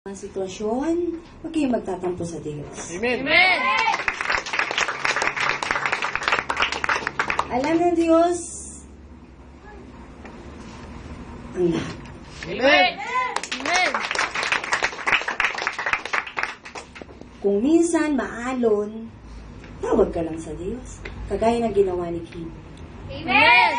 Mga sitwasyon, huwag kayong magtatampo sa Diyos. Amen. Amen. Alam ng Diyos ang lahat. Amen. Amen. Kung minsan maalon, tawag ka lang sa Diyos. Kagaya ng ginawa ni Kim. Amen.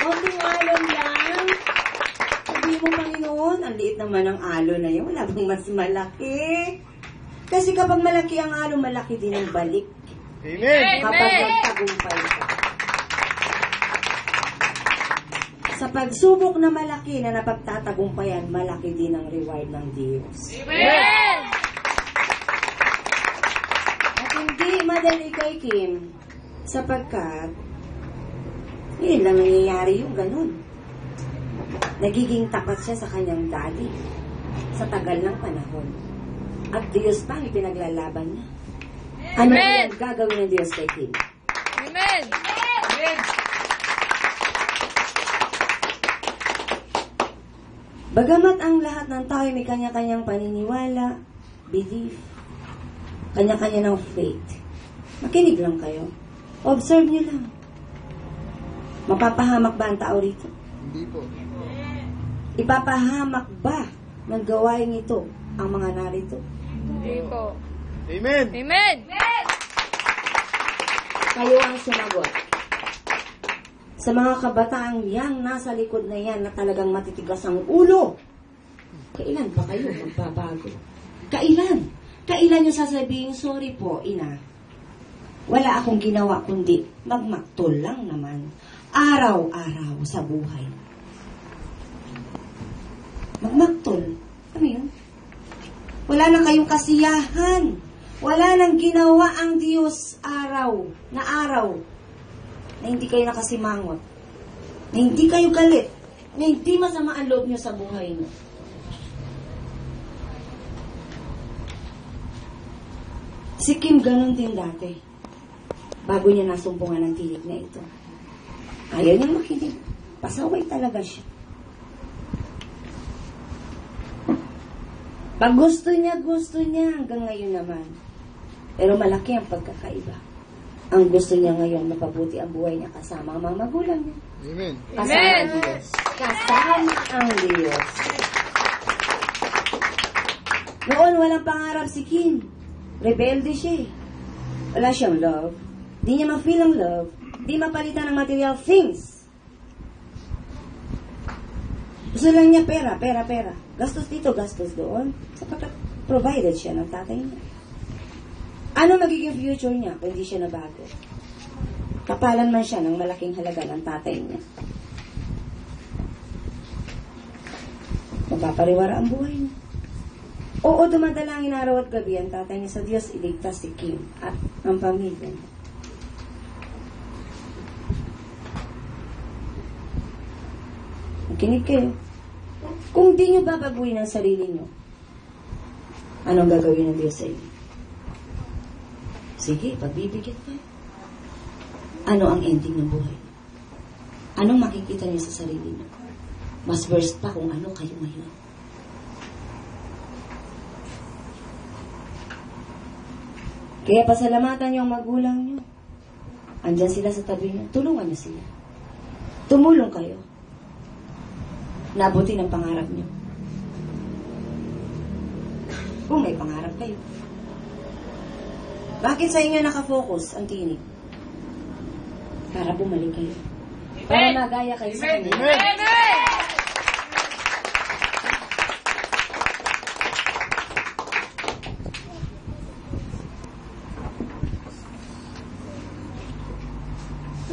Konting alon lang. Sabi mo, Panginoon, ang liit naman ang alon na yun. Wala bang mas malaki? Kasi kapag malaki ang alon, malaki din ang balik. Amen. Kapag nagtagumpay ka. Sa pagsubok na malaki na napagtatagumpayan, malaki din ang reward ng Diyos. Amen. At hindi madali kay Kim, sapagkat, yun lang nangyayari yung ganun. Nagiging tapat siya sa kanyang daddy sa tagal ng panahon. At Diyos pa ang ipinaglalaban niya. Ano Amen. ang gagawin ng Diyos kay Kim? Amen. Amen. Bagamat ang lahat ng tao ay may kanya-kanyang paniniwala, belief, kanya-kanya ng faith. Makinig lang kayo. Observe niyo lang. Mapapahamak ba ang tao rito? Hindi po. Ipapahamak ba ng gawain ito ang mga narito? Hindi po. Amen. Amen. Kayo ang sumagot. Sa mga kabataang yan, nasa likod na yan, na talagang matitigas ang ulo. Kailan ba kayo magbabago? Kailan? Kailan nyo sasabihin, sorry po, ina. Wala akong ginawa kundi magmaktol lang naman. Araw-araw sa buhay. Magmaktol. Ano yun? Wala na kayong kasiyahan. Wala nang ginawa ang Diyos na araw na hindi kayo nakasimangot, na hindi kayo galit, na hindi masama ang loob nyo sa buhay nyo. Si Kim ganun din dati. Bago niya nasumpungan ang tinik na ito. Ayaw niyang makinig. Pasaway talaga siya. Pag gusto niya hanggang ngayon naman. Pero malaki ang pagkakaiba. Ang gusto niya ngayon, mapabuti ang buhay niya kasama ang mga magulang niya. Amen. Kasama ang Diyos. Kasama ang Diyos. Noon, walang pangarap si Kim. Rebelde siya eh. Wala siyang love. Di niya ma-feel ang love. Di mapalitan ng material things. Gusto lang niya pera. Gastos dito, gastos doon. Sapagkat provided siya ng tatay niya. Ano magiging future niya kung hindi siya nabago? Kapalan man siya ng malaking halaga ng tatay niya. Magpapariwara ang buhay niya. Oo, dumadalangin araw at gabi ang tatay niya sa Diyos, iligtas si Kim at ang pamilya niya. Makinig kayo. Kung di nyo babaguhin ang sarili nyo, anong gagawin ng Diyos sa inyo? Sige, pagbibigyan kayo. Ano ang ending ng buhay? Anong makikita niyo sa sarili niyo? Mas worst pa kung ano kayo ngayon. Kaya pasalamatan niyo ang magulang niyo. Andyan sila sa tabi niyo. Tulungan niyo sila. Tumulong kayo. Nabuti ng pangarap niyo. Kung may pangarap kayo. Bakit sa inyo nakafocus ang tinig? Para bumalik kayo. Para magaya kayo sa kanya. Amen.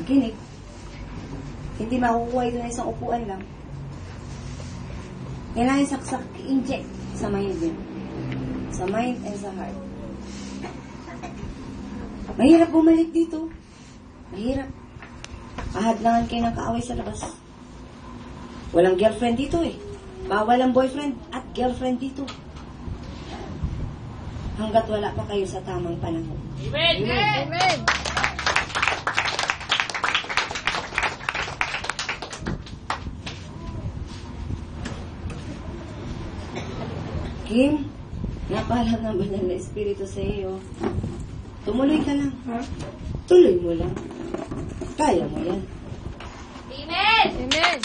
Makinig. Hindi makukuha ito na isang upuan lang. Kailangan saksak, inject sa mind din. Sa mind and sa heart. Mahirap bumalik dito. Mahirap. Ahadlangan kayo ng kaaway sa labas. Walang girlfriend dito eh. Bawal ang boyfriend at girlfriend dito. Hanggat wala pa kayo sa tamang panahon. Amen. Amen. Kim, napaalam ng banal na Espiritu sa iyo. Tumuloy ka lang, ha? Tuloy mo lang. Kaya mo yan. Amen! Amen!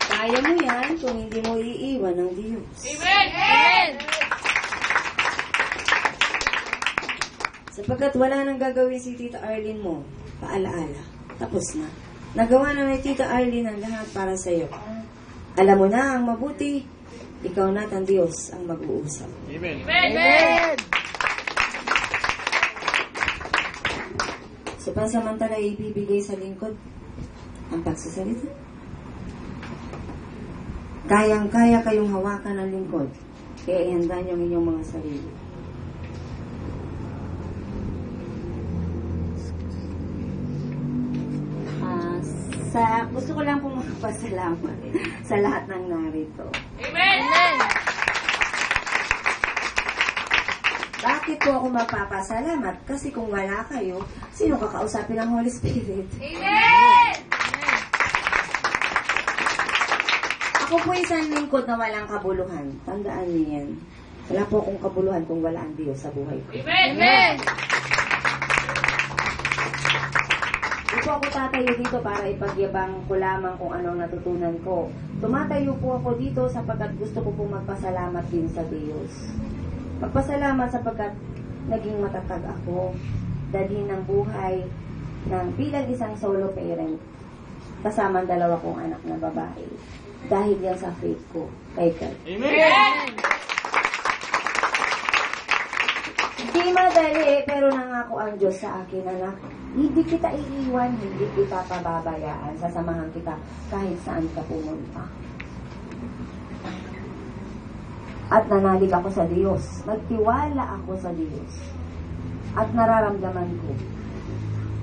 Kaya mo yan kung hindi mo iiwan ng Diyos. Amen! Amen! Sapagkat wala nang gagawin si Tita Arlene mo, paalaala. Tapos na. Nagawa na ni Tita Arlene ang lahat para sa iyo. Alam mo na ang mabuti, ikaw na at ang Diyos ang mag-uusap. Amen. Amen! So, pansamantala ibibigay sa lingkod ang pagsasalita. Kayang-kaya kayong hawakan ng lingkod, kaya ihanda niyo ang inyong mga sarili. Gusto ko lang pong magpasalamat sa lahat ng narito. Amen! Amen! Bakit po ako magpapasalamat? Kasi kung wala kayo, sino kakausapin ng Holy Spirit? Amen! Ako po isang lingkod na walang kabuluhan. Tandaan niyo yan. Wala po akong kabuluhan kung wala ang Diyos sa buhay ko. Amen! Hindi po ako tatayo dito para ipagyabang ko lamang kung anong natutunan ko. Tumatayo po ako dito sapagkat gusto ko pong magpasalamat din sa Diyos. Magpasalamat sapagkat naging matatag ako. Dalhin ng buhay ng bilang isang solo parent kasama ang dalawa kong anak na babae. Dahil yan sa faith ko kay God. Amen! Hindi madali, pero nangako ang Diyos sa akin, anak. Hindi kita iiwan, hindi kita pababayaan. Sasamahan kita kahit saan ka pumunta. At nanalig ako sa Diyos. Magtiwala ako sa Diyos. At nararamdaman ko,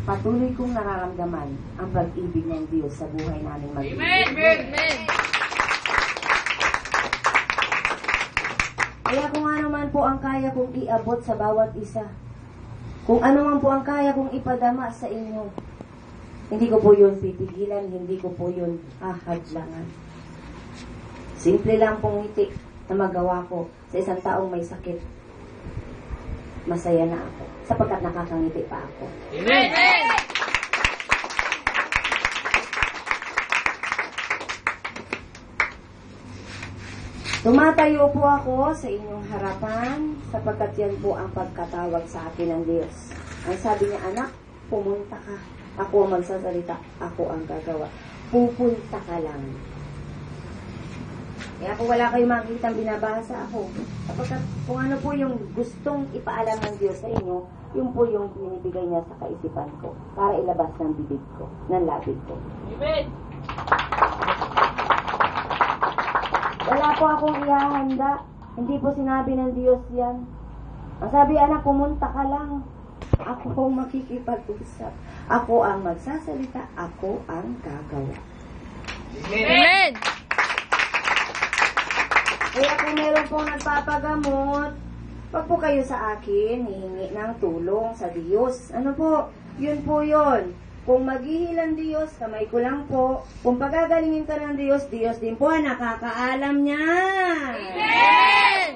patuloy kong nararamdaman ang pag-ibig ng Diyos sa buhay namin mag-ibig. Amen! Kaya kung ano man po ang kaya kong iabot sa bawat isa, kung ano man po ang kaya kong ipadama sa inyo, hindi ko po yun pipigilan, hindi ko po yun hahadlangan. Simple lang pong ngiti na magawa ko sa isang taong may sakit. Masaya na ako, sapagkat nakakangiti pa ako. Amen! Tumatayo po ako sa inyong harapan sapagkat yan po ang pagkatawag sa akin ng Diyos. Ang sabi niya, anak, pumunta ka. Ako ang magsasalita, ako ang gagawa. Pupunta ka lang. Kaya kung wala kayong makikitang binabasa ako, sapagkat kung ano po yung gustong ipaalam ng Diyos sa inyo, yun po yung binibigay niya sa kaisipan ko para ilabas ng bibig ko, ng labig ko. Amen! Wala po akong ihahanda. Hindi po sinabi ng Diyos yan. Ang sabi, anak, pumunta ka lang. Ako ang makikipag-usap. Ako ang magsasalita. Ako ang gagawa. Amen! Kaya kung meron pong nagpapagamot, wag po kayo sa akin, hihingi ng tulong sa Diyos. Ano po? Yun po yun. Kung maghihilang Diyos, kamay ko lang po. Kung pagagalingin ka ng Diyos, Diyos din po ang nakakaalam niya. Amen!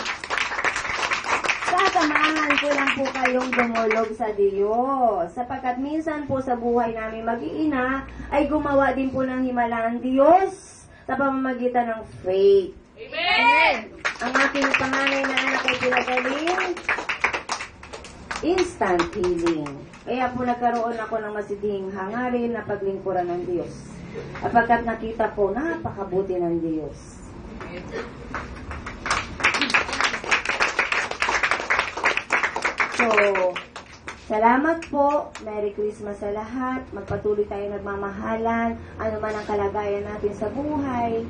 Sasamahan ko lang po kayong dumulog sa Diyos. Sapagkat minsan po sa buhay namin mag-iina, ay gumawa din po ng himala ang Diyos sa pamamagitan ng faith. Amen! Ang aking panganay na anak ay pinagaling, instant healing. Kaya po nagkaroon ako ng masidhing hangarin na paglingkuran ng Diyos. Kapagkat nakita po, napakabuti ng Diyos. So, salamat po. Merry Christmas sa lahat. Magpatuloy tayo nagmamahalan. Ano man ang kalagayan natin sa buhay.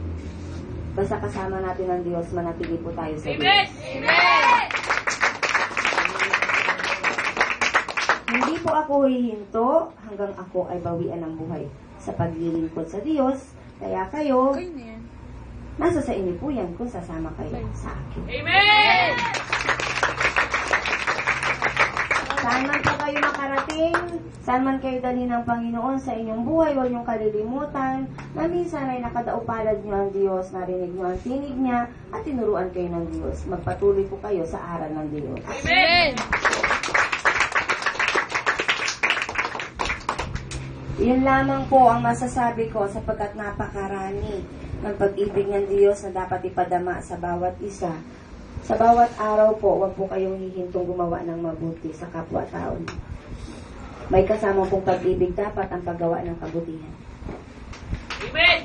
Basta kasama natin ang Diyos, manatili po tayo sa Diyos. Amen! Hindi po ako hihinto hanggang ako ay bawian ng buhay sa paglilingkod sa Diyos. Kaya kayo, nasa sa inyo po yan kung sasama kayo sa akin. Amen! Saan man po kayo makarating, saan man kayo dalhin ng Panginoon sa inyong buhay, huwag niyong kalilimutan na minsan ay nakadaupalad niyo ang Diyos, narinig niyo ang tinig niya, at tinuruan kayo ng Diyos. Magpatuloy po kayo sa aral ng Diyos. Amen. Yun lamang po ang masasabi ko sapagkat napakarami ng pag-ibig ng Diyos na dapat ipadama sa bawat isa. Sa bawat araw po, huwag po kayong hihintong gumawa ng mabuti sa kapwa-tao. May kasama pong pag-ibig dapat ang paggawa ng kabutihan. Amen.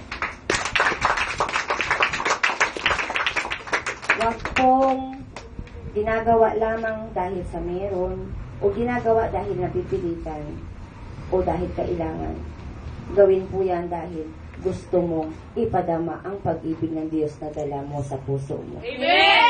Huwag pong ginagawa lamang dahil sa meron o ginagawa dahil napipilitan o dahil kailangan. Gawin po yan dahil gusto mong ipadama ang pag-ibig ng Diyos na dala mo sa puso mo. Amen.